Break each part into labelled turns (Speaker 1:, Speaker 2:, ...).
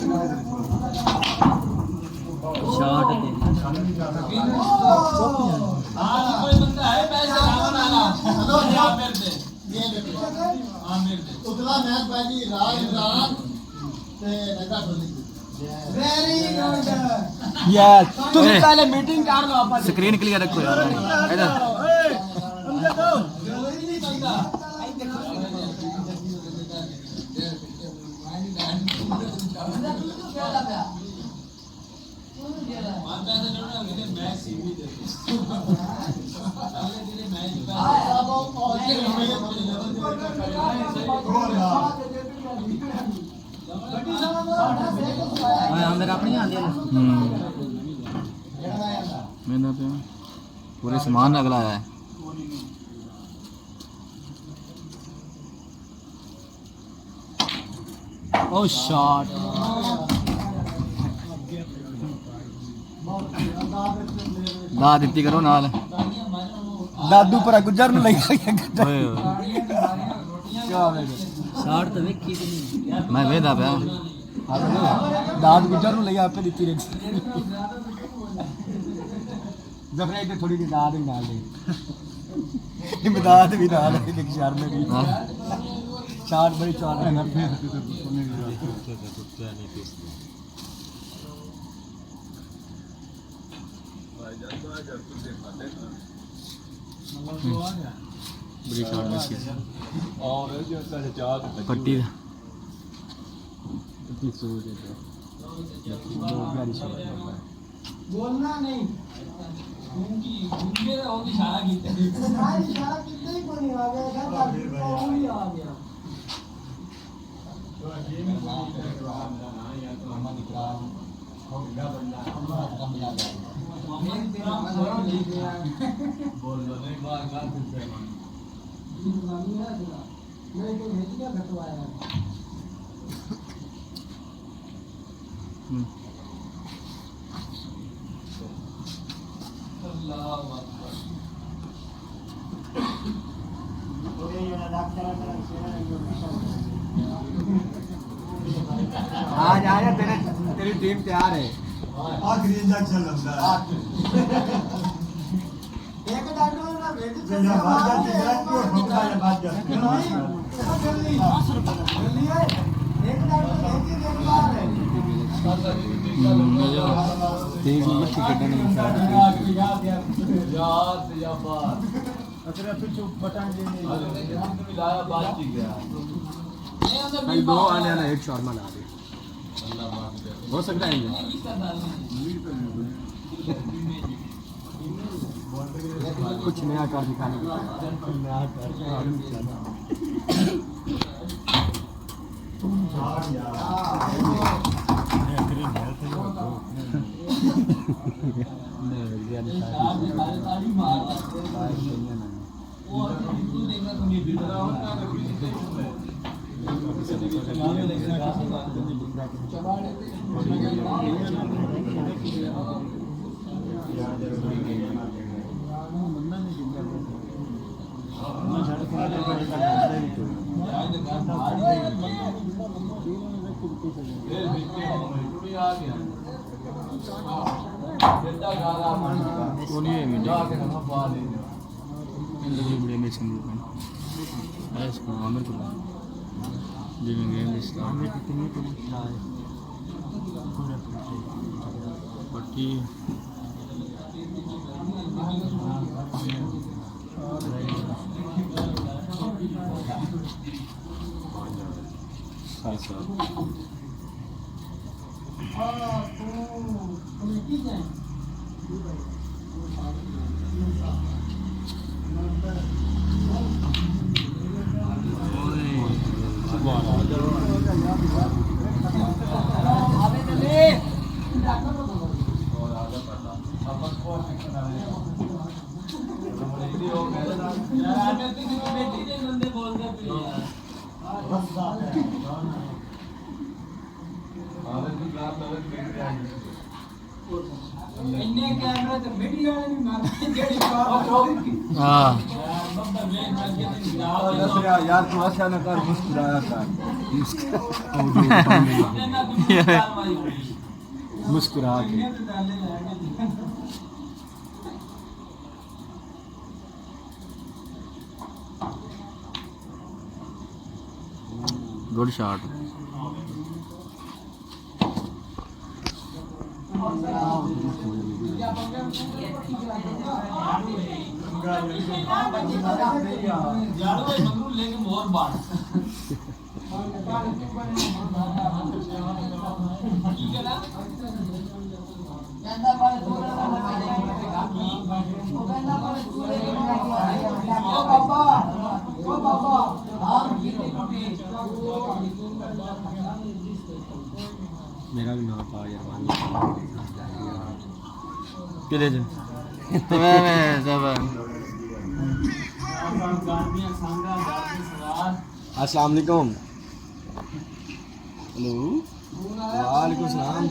Speaker 1: shot कोई बंदा है पैसे लाने वाला हेलो आमिर दे ये देखो आमिर दे उतला मैच भाई राज रात ते ऐसा बोली वेरी गुड
Speaker 2: यस तुम पहले मीटिंग कर लो अपन
Speaker 3: स्क्रीन क्लियर रखो यार इधर
Speaker 1: समझे तो जरूरी नहीं चलता मानता है ना कि मैच सीवी दे पहले तेरे मैच
Speaker 2: अंदर अपनी आंदी है
Speaker 3: मैंने पे पूरे सामान अगला है
Speaker 2: ओ शॉट
Speaker 3: दाद इतनी करो नाल
Speaker 2: दादू पर गुजर नु लई
Speaker 3: ओए
Speaker 2: क्या है
Speaker 1: शॉट तो देखी कि नहीं
Speaker 3: मैं वेदा पे
Speaker 2: दाद गुजर नु लई आपे दित्ती रे जफरे इधर थोड़ी सी दाद भी डाल दे इमदाद भी डाल दे एक शहर में भी शॉट बड़ी चौड़ है ना
Speaker 3: बड़ी शॉट में सी
Speaker 2: और जो चार
Speaker 3: पट्टी
Speaker 2: इतनी सोच है बहुत प्यारी शॉट है
Speaker 1: बोलना नहीं घूमकी घूमके और इशारा कीते इशारा कितने ही कोई आ गया घर का कोई आ गया तो गेम में ना या तो हम निकला हो गया बंदा हम कम ला गया मोहम्मद तेरा मजा ले गया बोल लो नहीं बार बार फिर से मैं तो भेजिया घटवाया
Speaker 2: आज आया तेरी टीम तैयार है
Speaker 4: आखिरी इंजेक्शन लगता है
Speaker 1: एक डॉक्टर ना भेज
Speaker 4: जल्दी भाग जाती है क्यों ठोकता है भाग जाती है
Speaker 1: जल्दी जल्दी है एक डॉक्टर भेज के एक बार है
Speaker 2: देख लीजिए टिकट नहीं
Speaker 1: या बात
Speaker 4: अरे फिर चुप बटन दे नहीं
Speaker 1: मिलाया बात की गया
Speaker 2: भाई दो आने वाला एक शॉट मार दे हो सकता है ये कुछ नया कर दिखाने नया कर
Speaker 1: इन्ने कैमरा ते वीडियो वाले भी मारते जेडी
Speaker 3: हां
Speaker 2: यार तू अच्छा ना कर मुस्कुराया कर मुस्कुरा के
Speaker 3: गुड शॉट
Speaker 1: लेकिन और बाढ़ ठीक है ना
Speaker 2: मेरा भी नाम था यार
Speaker 3: किधर जा मैं सब
Speaker 2: अस्सलाम वालेकुम हेलो वालेकुम सलाम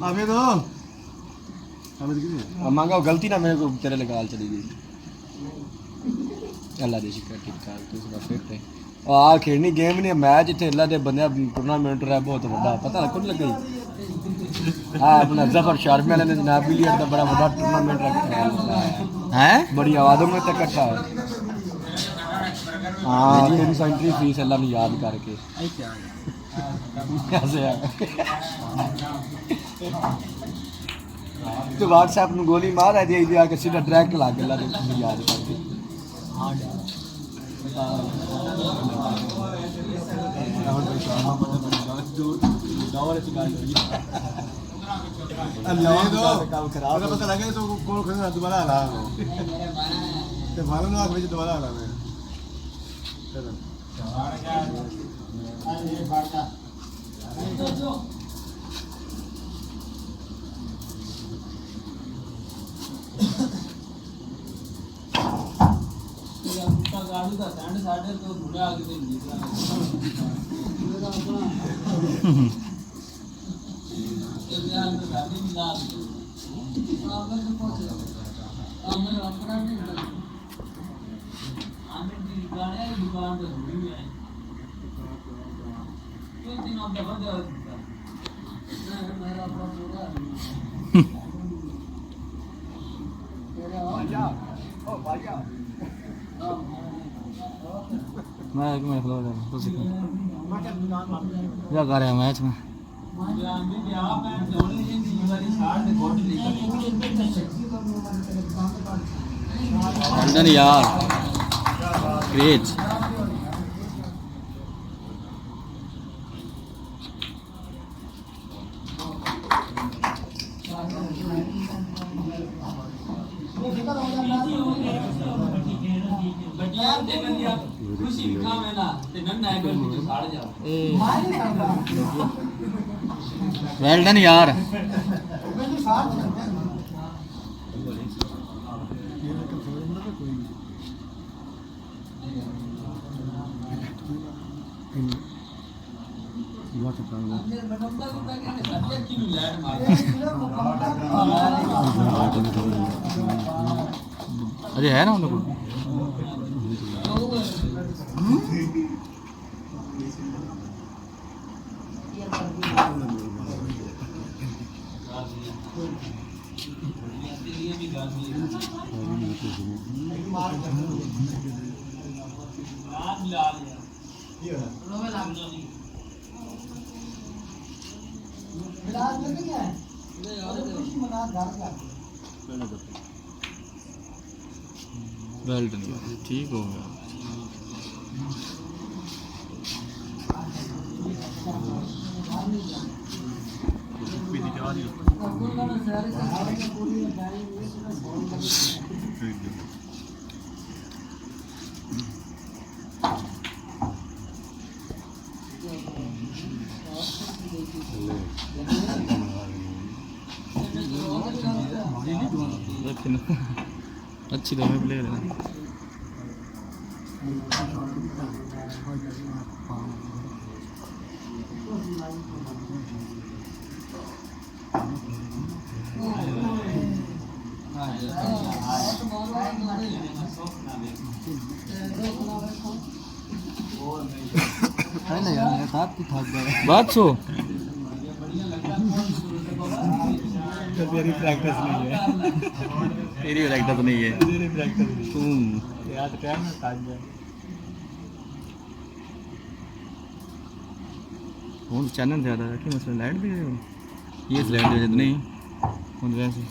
Speaker 4: हमें तो
Speaker 2: मांगा गलती ना मेरे को तेरे लिए गाल चली गई अल्लाह दी शुक्र ठीक ठाक तू सुना फिर ते आ खेलनी गेम नहीं मैच इतने अल्लाह दे बंदे टूर्नामेंट रहा बहुत बड़ा पता कुछ लग गई हाँ अपना जफर शार्मी वाले ने जनाब बिलियर्ड का बड़ा बड़ा टूर्नामेंट रखा
Speaker 3: है
Speaker 2: बड़ी आवाज़ों में तक इकट्ठा है हाँ मेरी सेंट्री फीस अल्लाह ने याद करके कैसे है तो व्हाट्सएप में गोली मार है दे दिया कि सीधा डायरेक्ट ला के अल्लाह ने याद करके
Speaker 4: पता लगे तो कौन खरीदना दोबारा ला ते मालूम ना भेज दोबारा ला मैं
Speaker 1: गाड़ी का सैंड साढ़े तो थोड़ा आगे से निकला यार मैं गाड़ी मिला आगे से पहुंच आगे अपना नहीं आने की गाड़ी दुकान पे हुई है क्यों दिन आप दबा दे मेरा अपना पूरा तेरा ओ भाईया
Speaker 3: मैं खिला रहा हूँ क्या कर रहे हैं मैच में डन यार ग्रेट
Speaker 1: खुशी काम है ना ते नन्ना है गल में साड़ जाओ
Speaker 3: वेल डन यार अरे है ना उन लोग वेल डन ठीक हो गया अच्छी दो प्लेयर है है ना यार मेरे साथ थक गए
Speaker 2: बात सो
Speaker 4: तेरी प्रैक्टिस नहीं है
Speaker 2: तेरी प्रैक्टिस नहीं है
Speaker 4: तेरी प्रैक्टिस नहीं
Speaker 2: तुम
Speaker 4: याद टाइम में थक गए
Speaker 2: फोन चैनल ज़्यादा रखी मसला लाइट भी है ये लाइट दे नहीं फोन वैसे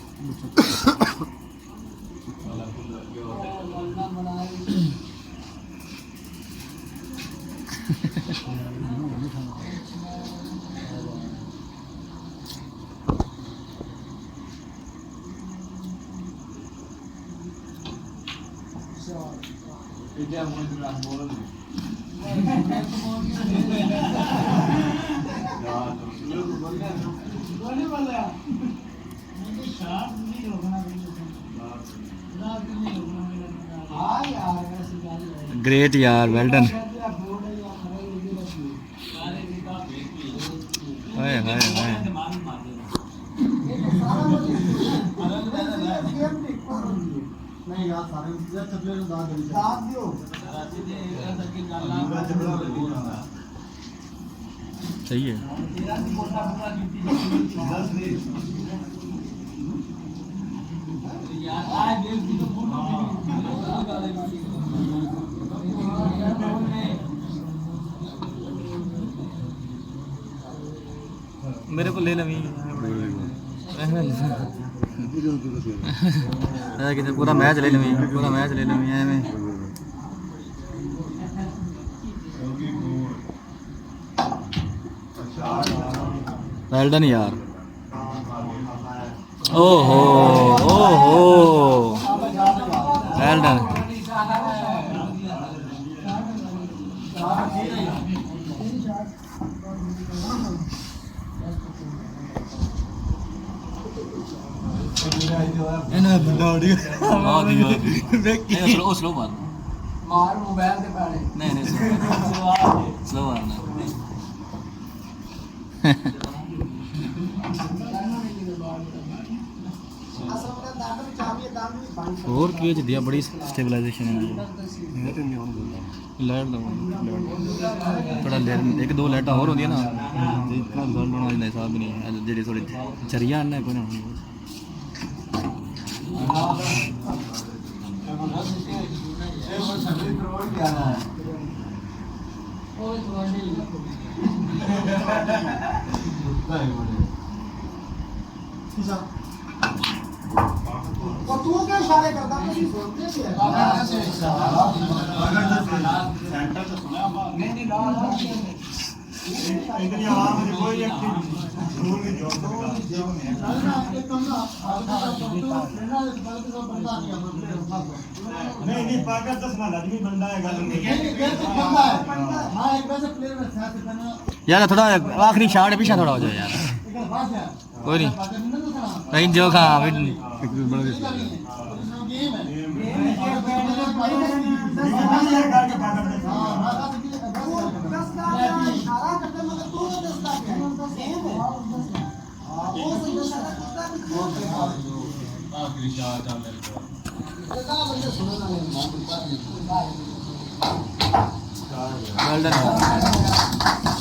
Speaker 2: ग्रेट यार वेल डन हाय हाय हाय
Speaker 1: नहीं यार सारे चपले दाद दियो
Speaker 2: सही है मेरे को ले लवी पूरा मैच ले लवी एवं वेल डन यार ओहो ओहो वेल डन स्लो मार मोबाइल से पहले नहीं स्लो मारना और केज दिया बड़ी स्टेबलाइजेशन है लाइट दो थोड़ा एक दो लाइट और होंगी ना इतना रिजल्ट होना इतना हिसाब नहीं है जी थोड़ी चरिया आना कोई ना
Speaker 1: और तू क्या इशारे करता है सेंटर से सुना नहीं इतनी आवाज में कोई व्यक्ति दूर नहीं जोड़ सकता नहीं पागल तो सुना आदमी बंदा है गल नहीं हां एक वैसे प्लेयर में साथ करना
Speaker 2: यार थोड़ा आखिरी शॉट पीछे थोड़ा हो जाए यार कोई नहीं कहीं जो खा वेल डन